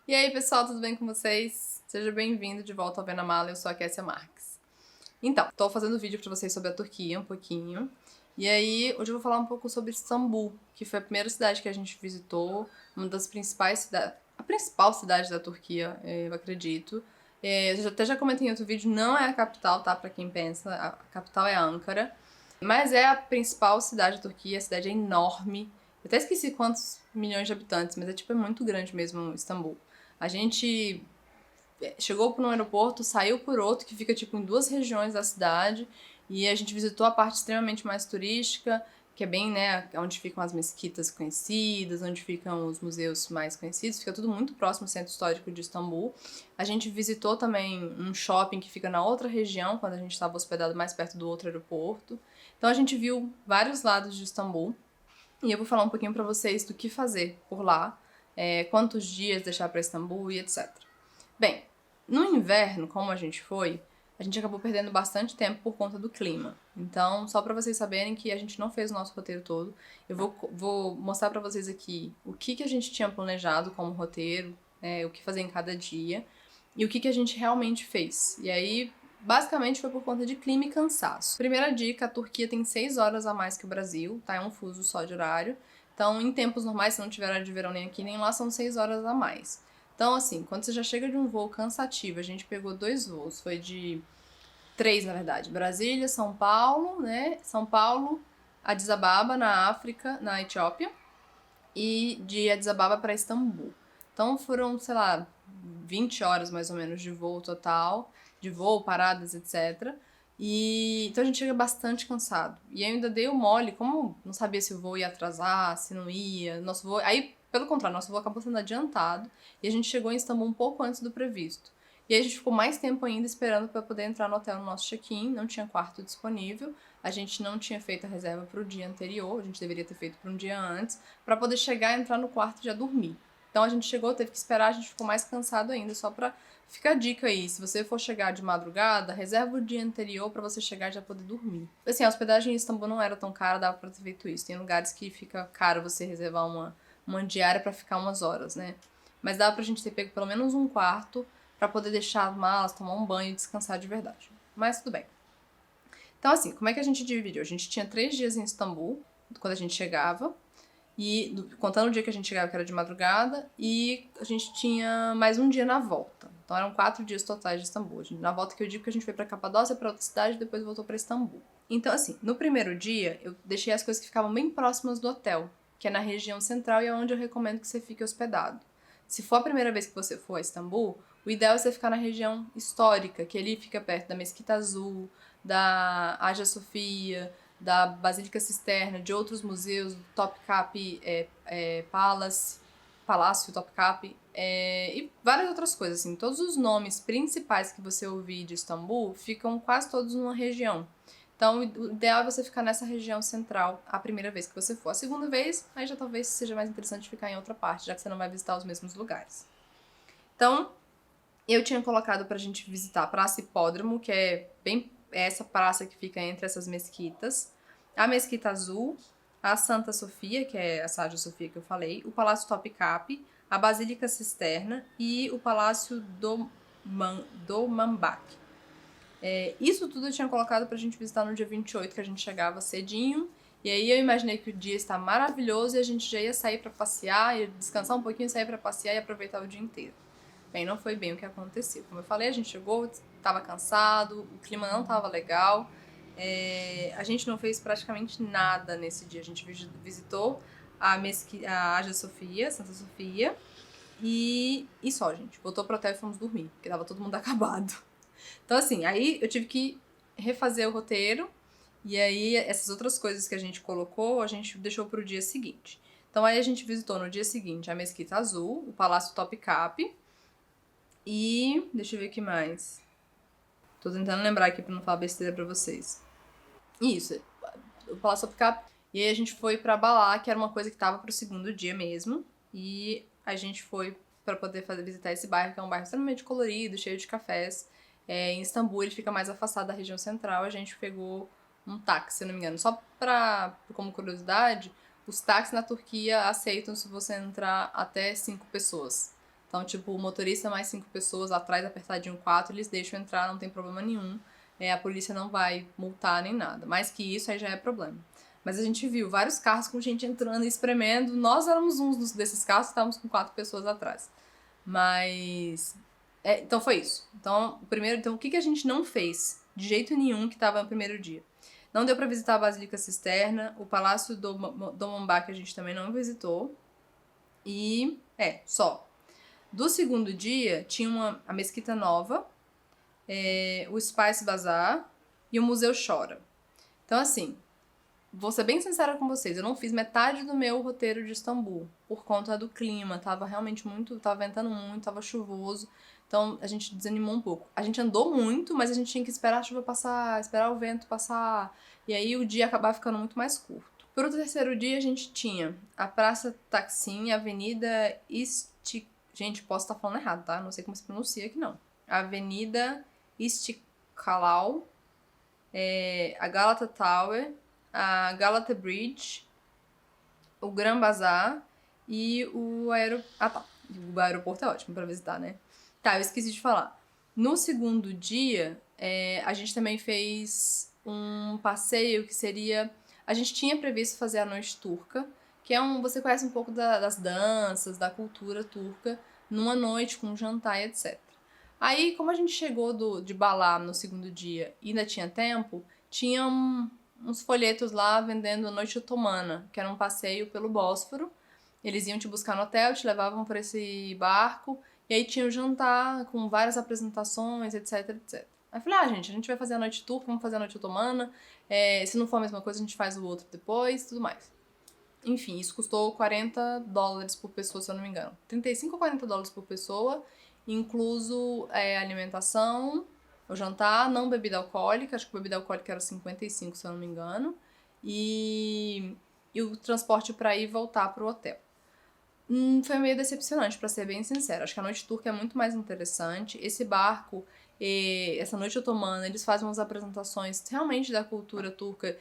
E aí, pessoal, tudo bem com vocês? Seja bem-vindo de volta ao Vê na Mala, eu sou a Kessia Marques. Então, tô fazendo vídeo pra vocês sobre a Turquia um pouquinho. E aí, hoje eu vou falar um pouco sobre Istambul, que foi a primeira cidade que a gente visitou, uma das principais cidades, a principal cidade da Turquia, eu acredito. Eu até já comentei em outro vídeo, não é a capital, tá? Pra quem pensa, a capital é Ankara. Mas é a principal cidade da Turquia, a cidade é enorme. Eu até esqueci quantos milhões de habitantes, mas é muito grande mesmo Istambul. A gente chegou por um aeroporto, saiu por outro, que fica tipo em duas regiões da cidade, e a gente visitou a parte extremamente mais turística, que é bem, né, onde ficam as mesquitas conhecidas, onde ficam os museus mais conhecidos, fica tudo muito próximo ao centro histórico de Istambul. A gente visitou também um shopping que fica na outra região, quando a gente estava hospedado mais perto do outro aeroporto. Então a gente viu vários lados de Istambul, e eu vou falar um pouquinho para vocês do que fazer por lá, quantos dias deixar para Istambul e etc. Bem, no inverno, como a gente foi, a gente acabou perdendo bastante tempo por conta do clima. Então, só pra vocês saberem que a gente não fez o nosso roteiro todo, eu vou mostrar pra vocês aqui o que a gente tinha planejado como roteiro, o que fazer em cada dia, e o que a gente realmente fez. E aí, basicamente, foi por conta de clima e cansaço. Primeira dica, a Turquia tem 6 horas a mais que o Brasil, tá? É um fuso só de horário. Então, em tempos normais, se não tiver hora de verão nem aqui nem lá, são 6 horas a mais. Então, assim, quando você já chega de um voo cansativo, a gente pegou 2 voos, foi de 3, na verdade, Brasília, São Paulo, né? São Paulo, Addis Ababa, na África, na Etiópia, e de Addis Ababa para Istambul. Então foram, sei lá, 20 horas mais ou menos de voo total, de voo, paradas, etc. E então a gente chega bastante cansado. E eu ainda dei o mole, como não sabia se o voo ia atrasar, se não ia. Nosso voo, aí, pelo contrário, nosso voo acabou sendo adiantado e a gente chegou em Istambul um pouco antes do previsto. E aí a gente ficou mais tempo ainda esperando para poder entrar no hotel no nosso check-in, não tinha quarto disponível, a gente não tinha feito a reserva para o dia anterior, a gente deveria ter feito para um dia antes, para poder chegar, entrar no quarto e já dormir. Então a gente chegou, teve que esperar, a gente ficou mais cansado ainda, só pra ficar a dica aí, se você for chegar de madrugada, reserva o dia anterior pra você chegar e já poder dormir. Assim, a hospedagem em Istambul não era tão cara, dava pra ter feito isso. Tem lugares que fica caro você reservar uma diária pra ficar umas horas, né? Mas dava pra gente ter pego pelo menos um quarto pra poder deixar as malas, tomar um banho e descansar de verdade. Mas tudo bem. Então assim, como é que a gente dividiu? A gente tinha 3 dias em Istambul, quando a gente chegava, e contando o dia que a gente chegava, que era de madrugada, e a gente tinha mais um dia na volta. Então eram 4 dias totais de Istambul. Na volta que eu digo que a gente foi pra Capadócia, pra outra cidade, e depois voltou pra Istambul. Então, assim, no primeiro dia, eu deixei as coisas que ficavam bem próximas do hotel, que é na região central e é onde eu recomendo que você fique hospedado. Se for a primeira vez que você for a Istambul, o ideal é você ficar na região histórica, que ali fica perto da Mesquita Azul, da Hagia Sophia, da Basílica Cisterna, de outros museus, do Topkapi Palace, Palácio Topkapi, e várias outras coisas, assim. Todos os nomes principais que você ouvir de Istambul ficam quase todos numa região. Então, o ideal é você ficar nessa região central a primeira vez que você for. A segunda vez, aí já talvez seja mais interessante ficar em outra parte, já que você não vai visitar os mesmos lugares. Então, eu tinha colocado pra gente visitar a Praça Hipódromo, que é bem essa praça que fica entre essas mesquitas, a Mesquita Azul, a Santa Sofia, que é a Hagia Sofia que eu falei, o Palácio Topkapi, a Basílica Cisterna e o Palácio Dolmabahçe. Isso tudo eu tinha colocado pra gente visitar no dia 28, que a gente chegava cedinho. E aí eu imaginei que o dia está maravilhoso e a gente já ia sair pra passear, ia descansar um pouquinho, sair pra passear e aproveitar o dia inteiro. Bem, não foi bem o que aconteceu. Como eu falei, a gente chegou, estava cansado, o clima não estava legal. A gente não fez praticamente nada nesse dia. A gente visitou a Hagia Sofia, Santa Sofia, e só, gente. Voltou pro hotel e fomos dormir, porque tava todo mundo acabado. Então, assim, aí eu tive que refazer o roteiro, e aí essas outras coisas que a gente colocou, a gente deixou pro dia seguinte. Então, aí a gente visitou no dia seguinte a Mesquita Azul, o Palácio Topkapi, e deixa eu ver o que mais. Tô tentando lembrar aqui pra não falar besteira pra vocês. Isso, o Palácio Topkapi. E aí a gente foi pra Balá, que era uma coisa que tava pro segundo dia mesmo. E a gente foi pra poder visitar esse bairro, que é um bairro extremamente colorido, cheio de cafés. Em Istambul ele fica mais afastado da região central. A gente pegou um táxi, se eu não me engano. Só como curiosidade, os táxis na Turquia aceitam se você entrar até 5 pessoas. Então, tipo, o motorista mais 5 pessoas, atrás apertadinho 4, eles deixam entrar, não tem problema nenhum. A polícia não vai multar nem nada. Mais que isso, aí já é problema. Mas a gente viu vários carros com gente entrando e espremendo. Nós éramos uns desses carros, estávamos com 4 pessoas atrás. Mas... então foi isso. Então, o que a gente não fez? De jeito nenhum que estava no primeiro dia. Não deu para visitar a Basílica Cisterna, o Palácio do Mombá, que a gente também não visitou. E, só. Do segundo dia, tinha a Mesquita Nova, o Spice Bazaar e o Museu Chora. Então, assim, vou ser bem sincera com vocês, eu não fiz metade do meu roteiro de Istambul, por conta do clima, tava realmente tava ventando muito, tava chuvoso, então a gente desanimou um pouco. A gente andou muito, mas a gente tinha que esperar a chuva passar, esperar o vento passar, e aí o dia acabar ficando muito mais curto. Pro terceiro dia, a gente tinha a Praça Taksim, a Avenida Gente, posso estar falando errado, tá? Não sei como se pronuncia aqui, não. A Avenida Istiklal, a Galata Tower, a Galata Bridge, o Gran Bazar e o aeroporto. O aeroporto é ótimo pra visitar, né? Tá, eu esqueci de falar. No segundo dia, a gente também fez um passeio que seria... A gente tinha previsto fazer a noite turca, que você conhece um pouco das danças, da cultura turca, numa noite com um jantar e etc. Aí, como a gente chegou de Balá no segundo dia e ainda tinha tempo, tinha uns folhetos lá vendendo a Noite Otomana, que era um passeio pelo Bósforo. Eles iam te buscar no hotel, te levavam por esse barco, e aí tinha o jantar com várias apresentações, etc, etc. Aí eu falei, gente, a gente vai fazer a noite turca, vamos fazer a noite otomana, se não for a mesma coisa, a gente faz o outro depois, tudo mais. Enfim, isso custou $40 por pessoa, se eu não me engano. 35 ou $40 por pessoa, incluso alimentação, o jantar, não bebida alcoólica, acho que bebida alcoólica era 55, se eu não me engano, e o transporte para ir e voltar pro hotel. Foi meio decepcionante, pra ser bem sincera. Acho que a noite turca é muito mais interessante. Esse barco, essa noite otomana, eles fazem umas apresentações realmente da cultura turca,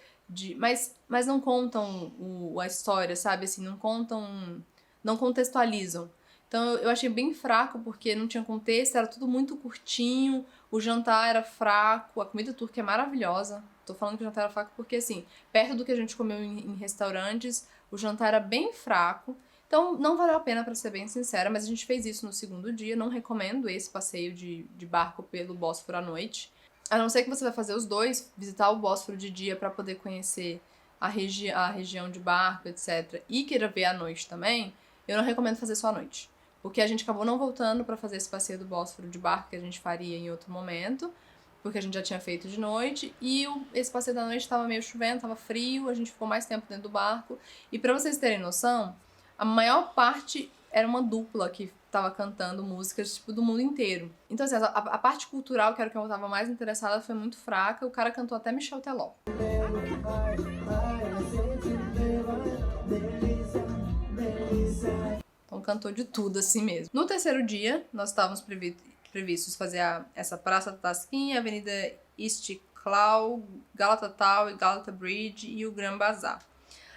mas não contam a história, sabe? Assim, não contextualizam. Então eu achei bem fraco, porque não tinha contexto, era tudo muito curtinho, o jantar era fraco, a comida turca é maravilhosa. Tô falando que o jantar era fraco porque, assim, perto do que a gente comeu em restaurantes, o jantar era bem fraco. Então, não valeu a pena, pra ser bem sincera, mas a gente fez isso no segundo dia. Não recomendo esse passeio de barco pelo Bósforo à noite. A não ser que você vai fazer os dois, visitar o Bósforo de dia pra poder conhecer a região de barco, etc. E queira ver à noite também, eu não recomendo fazer só à noite. Porque a gente acabou não voltando pra fazer esse passeio do Bósforo de barco, que a gente faria em outro momento, porque a gente já tinha feito de noite, e esse passeio da noite tava meio chovendo, tava frio, a gente ficou mais tempo dentro do barco. E pra vocês terem noção, a maior parte era uma dupla que tava cantando músicas, tipo, do mundo inteiro. Então, assim, a parte cultural, que era o que eu tava mais interessada, foi muito fraca. O cara cantou até Michel Teló. Então, cantou de tudo, assim mesmo. No terceiro dia, nós estávamos previstos fazer essa Praça Taksim, Avenida Istiklal, Galata Tower, Galata Bridge e o Gran Bazar.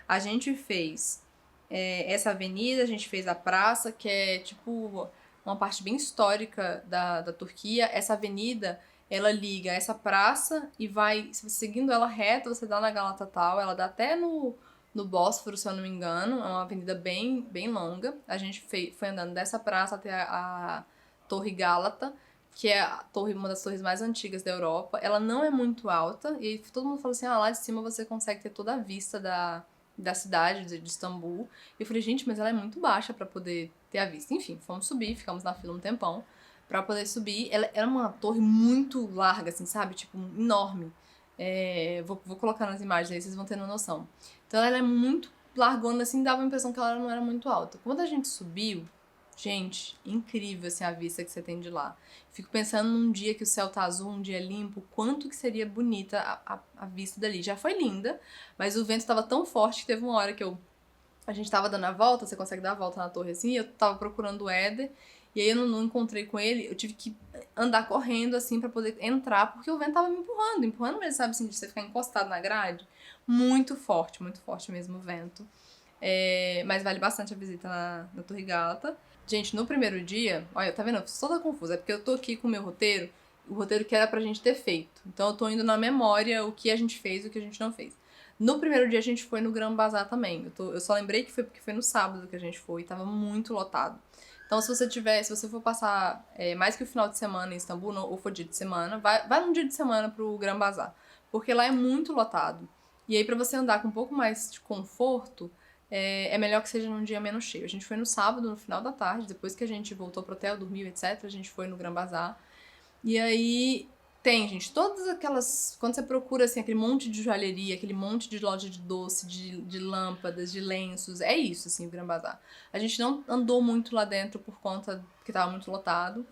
A gente fez essa avenida, a gente fez a praça, que é tipo uma parte bem histórica da Turquia. Essa avenida, ela liga essa praça e vai, se você seguindo ela reta, você dá na Galata Tower, ela dá até no Bósforo, se eu não me engano. É uma avenida bem, bem longa. A gente foi andando dessa praça até a Torre Gálata, que é uma das torres mais antigas da Europa. Ela não é muito alta, e todo mundo falou assim, lá de cima você consegue ter toda a vista da cidade de Istambul. E eu falei, gente, mas ela é muito baixa pra poder ter a vista. Enfim, fomos subir, ficamos na fila um tempão pra poder subir. Ela era uma torre muito larga, assim, sabe? Tipo, enorme. Vou colocar nas imagens aí, vocês vão tendo noção. Então ela é muito largona, assim, dava a impressão que ela não era muito alta. Quando a gente subiu, gente, incrível, assim, a vista que você tem de lá. Fico pensando num dia que o céu tá azul, um dia limpo, quanto que seria bonita a vista dali. Já foi linda, mas o vento tava tão forte que teve uma hora que a gente tava dando a volta, você consegue dar a volta na torre assim, e eu tava procurando o Éder, e aí eu não encontrei com ele, eu tive que andar correndo assim pra poder entrar, porque o vento tava me empurrando mesmo, sabe assim, de você ficar encostado na grade. Muito forte mesmo o vento. Mas vale bastante a visita na Torre Gálata. Gente, no primeiro dia, olha, tá vendo? Eu fiz toda confusa, é porque eu tô aqui com o meu roteiro, o roteiro que era pra gente ter feito. Então eu tô indo na memória o que a gente fez e o que a gente não fez. No primeiro dia a gente foi no Gran Bazar também. Eu só lembrei que foi porque foi no sábado que a gente foi e tava muito lotado. Então se você for passar mais que o final de semana em Istambul, ou for dia de semana, vai num dia de semana pro Gran Bazar. Porque lá é muito lotado. E aí pra você andar com um pouco mais de conforto, é melhor que seja num dia menos cheio. A gente foi no sábado, no final da tarde, depois que a gente voltou pro hotel, dormiu, etc. A gente foi no Gran Bazar. E aí tem, gente, todas aquelas. Quando você procura assim, aquele monte de joalheria, aquele monte de loja de doce, de lâmpadas, de lenços, é isso, assim, o Gran Bazar. A gente não andou muito lá dentro por conta que tava muito lotado.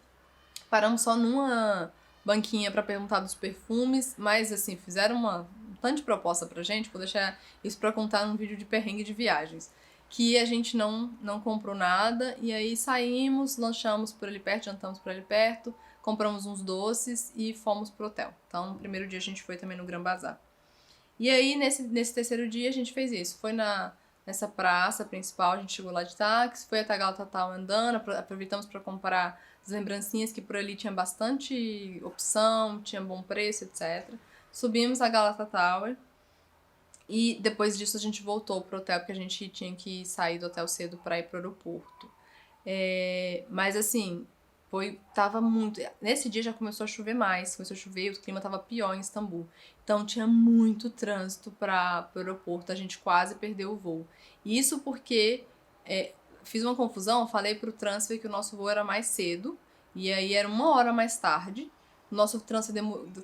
Paramos só numa banquinha pra perguntar dos perfumes, mas assim, fizeram um tanto de proposta pra gente, vou deixar isso pra contar num vídeo de perrengue de viagens. Que a gente não comprou nada, e aí saímos, lanchamos por ali perto, jantamos por ali perto, compramos uns doces e fomos pro hotel. Então, no primeiro dia a gente foi também no Gran Bazar. E aí, nesse terceiro dia, a gente fez isso. Foi nessa praça principal, a gente chegou lá de táxi, foi até a Galata Tower andando, aproveitamos para comprar as lembrancinhas, que por ali tinha bastante opção, tinha bom preço, etc. Subimos a Galata Tower e depois disso a gente voltou pro hotel, porque a gente tinha que sair do hotel cedo para ir pro aeroporto. Mas assim, tava muito. Nesse dia já começou a chover mais, começou a chover, o clima tava pior em Istambul. Então tinha muito trânsito para o aeroporto, a gente quase perdeu o voo. Isso porque fiz uma confusão, falei pro transfer que o nosso voo era mais cedo, e aí era 1 hora mais tarde. O nosso transfer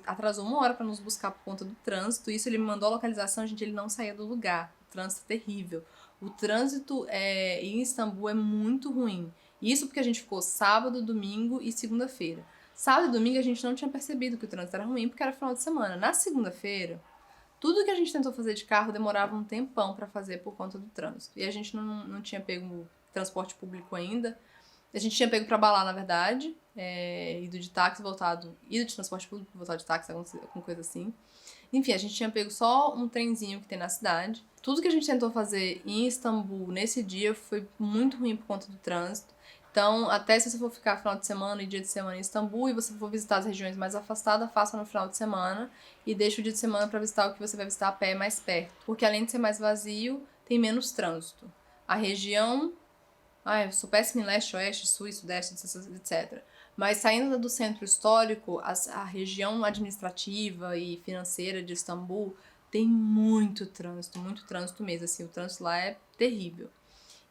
atrasou 1 hora para nos buscar por conta do trânsito. Isso ele me mandou a localização, gente, ele não saía do lugar. O trânsito é terrível. O trânsito em Istambul é muito ruim. Isso porque a gente ficou sábado, domingo e segunda-feira. Sábado e domingo a gente não tinha percebido que o trânsito era ruim porque era final de semana. Na segunda-feira, tudo que a gente tentou fazer de carro demorava um tempão pra fazer por conta do trânsito. E a gente não tinha pego transporte público ainda. A gente tinha pego pra Balá, na verdade, ido de táxi, voltado, ido de transporte público, voltado de táxi, alguma coisa assim. Enfim, a gente tinha pego só um trenzinho que tem na cidade. Tudo que a gente tentou fazer em Istambul nesse dia foi muito ruim por conta do trânsito. Então, até se você for ficar final de semana e dia de semana em Istambul e você for visitar as regiões mais afastadas, faça no final de semana e deixe o dia de semana para visitar o que você vai visitar a pé mais perto. Porque além de ser mais vazio, tem menos trânsito. A região eu sou péssima em leste, oeste, sul e sudeste, etc. Mas saindo do centro histórico, a região administrativa e financeira de Istambul tem muito trânsito mesmo. Assim, o trânsito lá é terrível.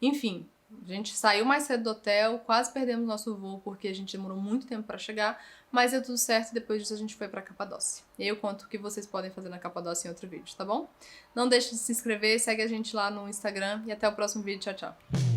Enfim, a gente saiu mais cedo do hotel, quase perdemos nosso voo porque a gente demorou muito tempo para chegar, mas deu tudo certo e depois disso a gente foi para Capadócia. E aí eu conto o que vocês podem fazer na Capadócia em outro vídeo, tá bom? Não deixe de se inscrever, segue a gente lá no Instagram e até o próximo vídeo. Tchau, tchau!